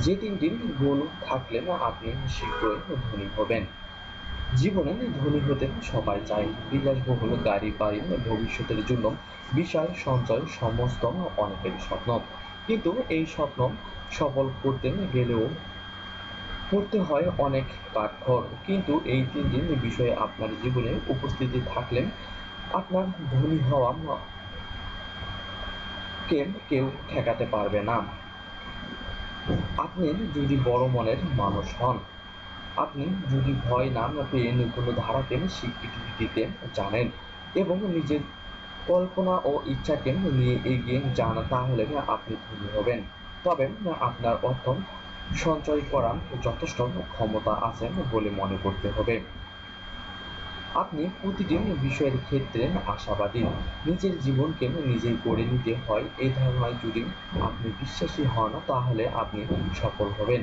যে ৩টি গুণ থাকলে আপনি শীঘ্রই ধনী হবেন। জীবনে ধনী হতে সবাই চায়। বিলাসবহুল গাড়ি, বাড়ি, ভবিষ্যতের জন্য বিশাল সঞ্চয় সমস্ত অনেকেরই স্বপ্ন। কিন্তু এই স্বপ্ন সফল করতে গেলেও করতে হয় অনেক কাঠখড়। কিন্তু এই ৩টি বিষয়ে আপনার জীবনে উপস্থিতি থাকলে আপনার ধনী হওয়া কেউ ঠেকাতে পারবে না। আপনি যদি বড় মনের মানুষ হন, আপনি যদি ভয় না পেয়ে কোনো ধারাকে স্বীকৃতি দিতে জানেন এবং নিজের কল্পনা ও ইচ্ছাকে নিয়ে এগিয়ে যান, তাহলে আপনি ধনী হবেন। তবে আপনার অর্থ সঞ্চয় করার যথেষ্ট ক্ষমতা আছে বলে মনে করতে হবে। আপনি প্রতিটি বিষয়ের ক্ষেত্রে আশাবাদী। নিজের জীবনকে নিজেই গড়ে নিতে হয় এই ধারণায় যদি আপনি বিশ্বাসী হন, তাহলে আপনি সফল হবেন।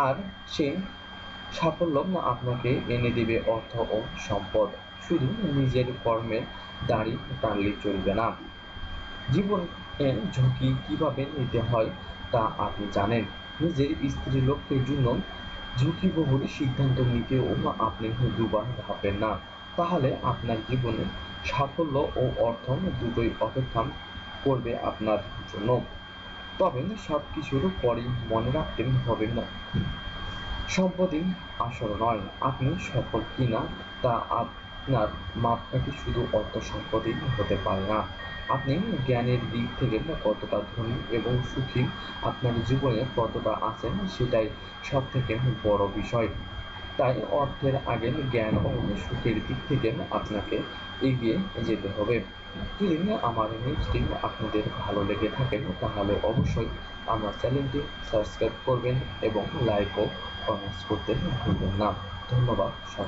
আর সেই সাফল্য আপনাকে এনে দেবে অর্থ ও সম্পদ। শুধু নিজের কর্মের দাড়ি টানলে চলবে না। জীবনে ঝুঁকি কিভাবে নিতে হয় তা আপনি জানেন। নিজের স্ত্রীর লক্ষ্যের জন্য ঝুঁকিবহুল সিদ্ধান্ত নিতেও আপনি দুবার ভাববেন না। তাহলে আপনার জীবনে সাফল্য ও অর্থ দুটোই অপেক্ষা করবে আপনার জন্য। তবে সবকিছুর পরেই মনে রাখতে হবে না, সম্পদই আসল নয়, আপনি সফল কিনা তা আপনার মাপকাঠি শুধু অর্থ সম্পদই হতে পারে না। আপনি জ্ঞানের দিক থেকে কতটা ধনী এবং সুখী, আপনার জীবনে কতটা আছেন, সেটাই সব থেকে বড় বিষয়। তাই অর্থের আগে জ্ঞান ও সুখের দিক থেকে আপনাকে এগিয়ে যেতে হবে। যদি আমার নিউজটি আপনাদের ভালো লেগে থাকে, তাহলে অবশ্যই আমার চ্যানেলটি সাবস্ক্রাইব করবেন এবং লাইক ও কমেন্টস করতে ভুলবেন না। ধন্যবাদ সবাই।